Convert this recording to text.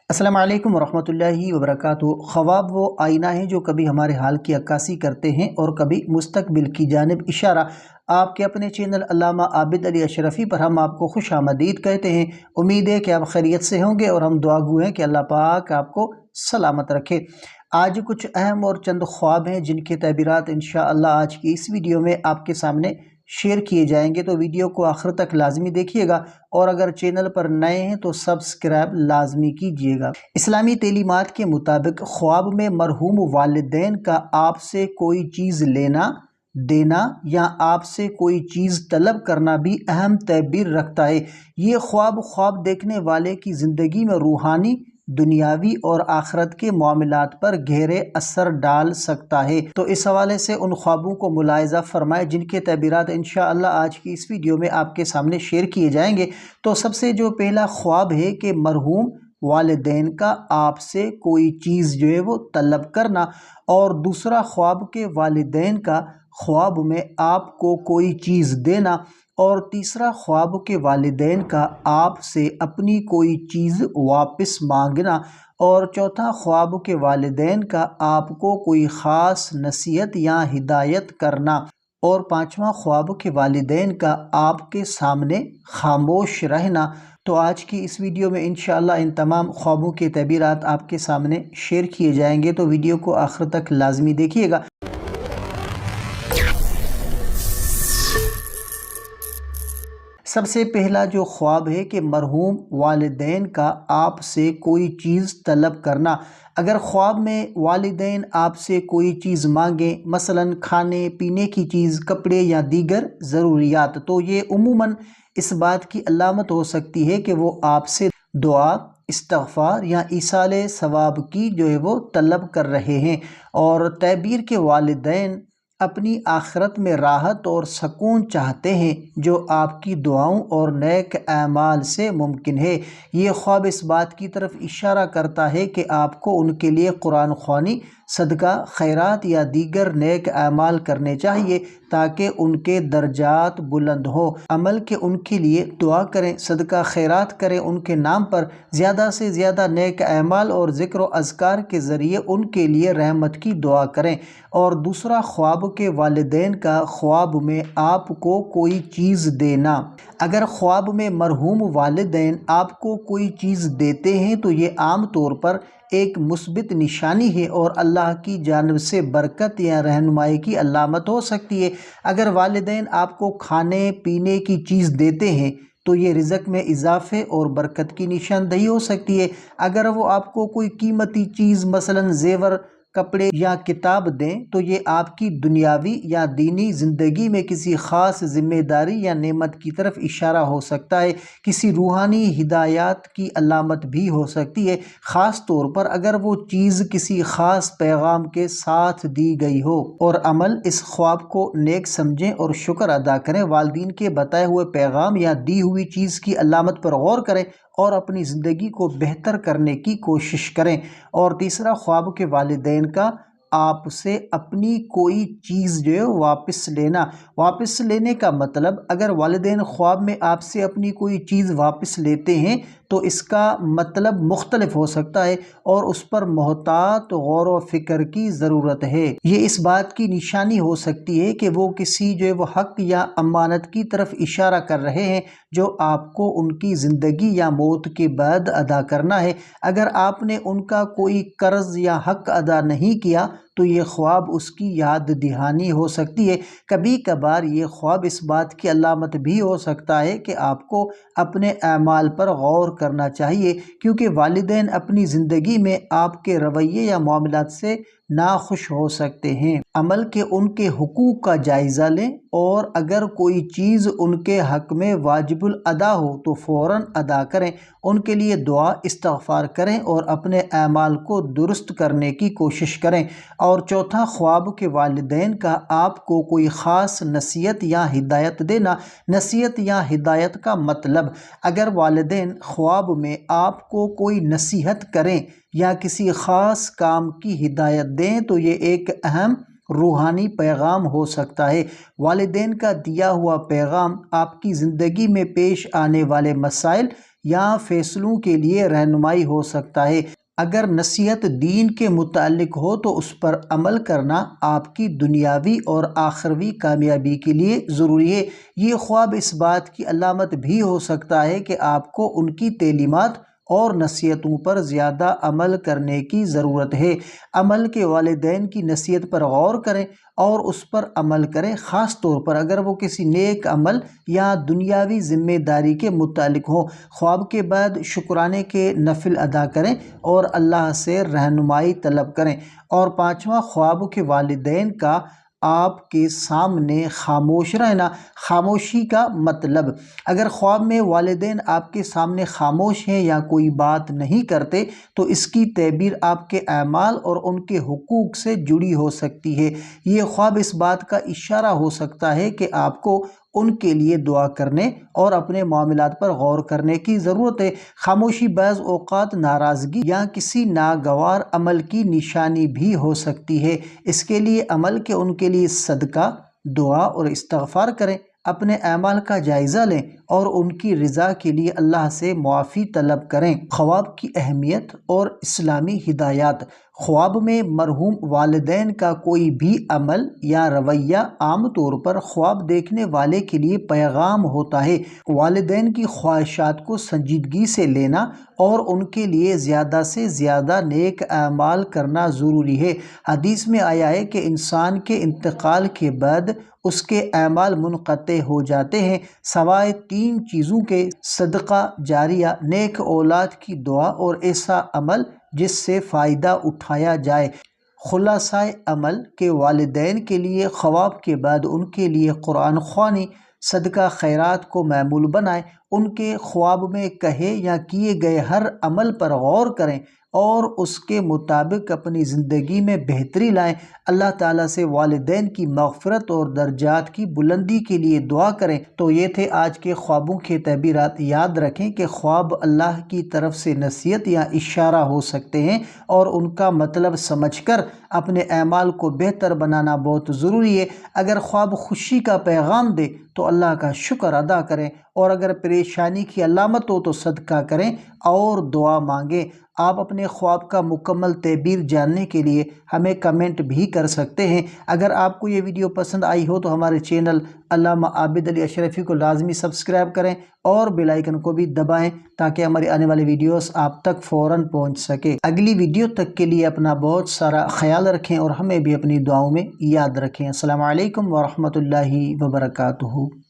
السلام علیکم ورحمۃ اللہ وبرکاتہ۔ خواب وہ آئینہ ہیں جو کبھی ہمارے حال کی عکاسی کرتے ہیں اور کبھی مستقبل کی جانب اشارہ۔ آپ کے اپنے چینل علامہ عابد علی اشرفی پر ہم آپ کو خوش آمدید کہتے ہیں۔ امید ہے کہ آپ خیریت سے ہوں گے اور ہم دعا گو ہیں کہ اللہ پاک آپ کو سلامت رکھے۔ آج کچھ اہم اور چند خواب ہیں جن کے تعبیرات انشاءاللہ آج کی اس ویڈیو میں آپ کے سامنے شیئر کیے جائیں گے، تو ویڈیو کو آخر تک لازمی دیکھیے گا، اور اگر چینل پر نئے ہیں تو سبسکرائب لازمی کیجیے گا۔ اسلامی تعلیمات کے مطابق خواب میں مرحوم والدین کا آپ سے کوئی چیز لینا، دینا یا آپ سے کوئی چیز طلب کرنا بھی اہم تعبیر رکھتا ہے۔ یہ خواب دیکھنے والے کی زندگی میں روحانی، دنیاوی اور آخرت کے معاملات پر گہرے اثر ڈال سکتا ہے۔ تو اس حوالے سے ان خوابوں کو ملاحظہ فرمائے جن کے تعبیرات انشاءاللہ آج کی اس ویڈیو میں آپ کے سامنے شیئر کیے جائیں گے۔ تو سب سے جو پہلا خواب ہے کہ مرحوم والدین کا آپ سے کوئی چیز جو ہے وہ طلب کرنا، اور دوسرا خواب کے والدین کا خواب میں آپ کو کوئی چیز دینا، اور تیسرا خواب کے والدین کا آپ سے اپنی کوئی چیز واپس مانگنا، اور چوتھا خواب کے والدین کا آپ کو کوئی خاص نصیحت یا ہدایت کرنا، اور پانچواں خواب کے والدین کا آپ کے سامنے خاموش رہنا۔ تو آج کی اس ویڈیو میں انشاءاللہ ان تمام خوابوں کے تعبیرات آپ کے سامنے شیئر کیے جائیں گے، تو ویڈیو کو آخر تک لازمی دیکھیے گا۔ سب سے پہلا جو خواب ہے کہ مرحوم والدین کا آپ سے کوئی چیز طلب کرنا۔ اگر خواب میں والدین آپ سے کوئی چیز مانگیں، مثلا کھانے پینے کی چیز، کپڑے یا دیگر ضروریات، تو یہ عموماً اس بات کی علامت ہو سکتی ہے کہ وہ آپ سے دعا، استغفار یا ایصال ثواب کی جو ہے وہ طلب کر رہے ہیں، اور تعبیر کے والدین اپنی آخرت میں راحت اور سکون چاہتے ہیں جو آپ کی دعاؤں اور نیک اعمال سے ممکن ہے۔ یہ خواب اس بات کی طرف اشارہ کرتا ہے کہ آپ کو ان کے لیے قرآن خوانی، صدقہ، خیرات یا دیگر نیک اعمال کرنے چاہیے تاکہ ان کے درجات بلند ہوں۔ عمل کہ ان کے لیے دعا کریں، صدقہ خیرات کریں، ان کے نام پر زیادہ سے زیادہ نیک اعمال اور ذکر و اذکار کے ذریعے ان کے لیے رحمت کی دعا کریں۔ اور دوسرا خواب کے والدین کا خواب میں آپ کو کوئی چیز دینا۔ اگر خواب میں مرحوم والدین آپ کو کوئی چیز دیتے ہیں تو یہ عام طور پر ایک مثبت نشانی ہے اور اللہ کی جانب سے برکت یا رہنمائی کی علامت ہو سکتی ہے۔ اگر والدین آپ کو کھانے پینے کی چیز دیتے ہیں تو یہ رزق میں اضافے اور برکت کی نشاندہی ہو سکتی ہے۔ اگر وہ آپ کو کوئی قیمتی چیز مثلا زیور، کپڑے یا کتاب دیں تو یہ آپ کی دنیاوی یا دینی زندگی میں کسی خاص ذمہ داری یا نعمت کی طرف اشارہ ہو سکتا ہے، کسی روحانی ہدایات کی علامت بھی ہو سکتی ہے، خاص طور پر اگر وہ چیز کسی خاص پیغام کے ساتھ دی گئی ہو۔ اور عمل اس خواب کو نیک سمجھیں اور شکر ادا کریں، والدین کے بتائے ہوئے پیغام یا دی ہوئی چیز کی علامت پر غور کریں اور اپنی زندگی کو بہتر کرنے کی کوشش کریں۔ اور تیسرا خواب کے والدین کا آپ سے اپنی کوئی چیز جو ہے واپس لینا۔ واپس لینے کا مطلب، اگر والدین خواب میں آپ سے اپنی کوئی چیز واپس لیتے ہیں تو اس کا مطلب مختلف ہو سکتا ہے اور اس پر محتاط غور و فکر کی ضرورت ہے۔ یہ اس بات کی نشانی ہو سکتی ہے کہ وہ کسی جو ہے وہ حق یا امانت کی طرف اشارہ کر رہے ہیں جو آپ کو ان کی زندگی یا موت کے بعد ادا کرنا ہے۔ اگر آپ نے ان کا کوئی قرض یا حق ادا نہیں کیا تو یہ خواب اس کی یاد دہانی ہو سکتی ہے۔ کبھی کبھار یہ خواب اس بات کی علامت بھی ہو سکتا ہے کہ آپ کو اپنے اعمال پر غور کرنا چاہیے، کیونکہ والدین اپنی زندگی میں آپ کے رویے یا معاملات سے ناخوش ہو سکتے ہیں۔ عمل کہ ان کے حقوق کا جائزہ لیں، اور اگر کوئی چیز ان کے حق میں واجب الادا ہو تو فوراً ادا کریں، ان کے لیے دعا، استغفار کریں اور اپنے اعمال کو درست کرنے کی کوشش کریں۔ اور چوتھا خواب کے والدین کا آپ کو کوئی خاص نصیحت یا ہدایت دینا۔ نصیحت یا ہدایت کا مطلب، اگر والدین خواب میں آپ کو کوئی نصیحت کریں یا کسی خاص کام کی ہدایت دیں تو یہ ایک اہم روحانی پیغام ہو سکتا ہے۔ والدین کا دیا ہوا پیغام آپ کی زندگی میں پیش آنے والے مسائل یا فیصلوں کے لیے رہنمائی ہو سکتا ہے۔ اگر نصیحت دین کے متعلق ہو تو اس پر عمل کرنا آپ کی دنیاوی اور آخروی کامیابی کے لیے ضروری ہے۔ یہ خواب اس بات کی علامت بھی ہو سکتا ہے کہ آپ کو ان کی تعلیمات اور نصیحتوں پر زیادہ عمل کرنے کی ضرورت ہے۔ عمل کے والدین کی نصیحت پر غور کریں اور اس پر عمل کریں، خاص طور پر اگر وہ کسی نیک عمل یا دنیاوی ذمہ داری کے متعلق ہوں۔ خواب کے بعد شکرانے کے نفل ادا کریں اور اللہ سے رہنمائی طلب کریں۔ اور پانچواں، خواب کے والدین کا آپ کے سامنے خاموش رہنا۔ خاموشی کا مطلب، اگر خواب میں والدین آپ کے سامنے خاموش ہیں یا کوئی بات نہیں کرتے تو اس کی تعبیر آپ کے اعمال اور ان کے حقوق سے جڑی ہو سکتی ہے۔ یہ خواب اس بات کا اشارہ ہو سکتا ہے کہ آپ کو ان کے لیے دعا کرنے اور اپنے معاملات پر غور کرنے کی ضرورت ہے۔ خاموشی بعض اوقات ناراضگی یا کسی ناگوار عمل کی نشانی بھی ہو سکتی ہے۔ اس کے لیے عمل کے ان کے لیے صدقہ، دعا اور استغفار کریں، اپنے اعمال کا جائزہ لیں اور ان کی رضا کے لیے اللہ سے معافی طلب کریں۔ خواب کی اہمیت اور اسلامی ہدایات۔ خواب میں مرحوم والدین کا کوئی بھی عمل یا رویہ عام طور پر خواب دیکھنے والے کے لیے پیغام ہوتا ہے۔ والدین کی خواہشات کو سنجیدگی سے لینا اور ان کے لیے زیادہ سے زیادہ نیک اعمال کرنا ضروری ہے۔ حدیث میں آیا ہے کہ انسان کے انتقال کے بعد اس کے اعمال منقطع ہو جاتے ہیں سوائے تین چیزوں کے: صدقہ جاریہ، نیک اولاد کی دعا اور ایسا عمل جس سے فائدہ اٹھایا جائے۔ خلاصہ عمل کہ والدین کے لیے خواب کے بعد ان کے لیے قرآن خوانی، صدقہ خیرات کو معمول بنائیں، ان کے خواب میں کہے یا کیے گئے ہر عمل پر غور کریں اور اس کے مطابق اپنی زندگی میں بہتری لائیں۔ اللہ تعالیٰ سے والدین کی مغفرت اور درجات کی بلندی کے لیے دعا کریں۔ تو یہ تھے آج کے خوابوں کے تعبیرات۔ یاد رکھیں کہ خواب اللہ کی طرف سے نصیحت یا اشارہ ہو سکتے ہیں اور ان کا مطلب سمجھ کر اپنے اعمال کو بہتر بنانا بہت ضروری ہے۔ اگر خواب خوشی کا پیغام دے تو اللہ کا شکر ادا کریں، اور اگر پریشانی کی علامت ہو تو صدقہ کریں اور دعا مانگیں۔ آپ اپنے خواب کا مکمل تعبیر جاننے کے لیے ہمیں کمنٹ بھی کر سکتے ہیں۔ اگر آپ کو یہ ویڈیو پسند آئی ہو تو ہمارے چینل علامہ عابد علی اشرفی کو لازمی سبسکرائب کریں اور بیل آئیکن کو بھی دبائیں تاکہ ہماری آنے والی ویڈیوز آپ تک فوراً پہنچ سکے۔ اگلی ویڈیو تک کے لیے اپنا بہت سارا خیال رکھیں اور ہمیں بھی اپنی دعاؤں میں یاد رکھیں۔ السلام علیکم ورحمۃ اللہ وبرکاتہ۔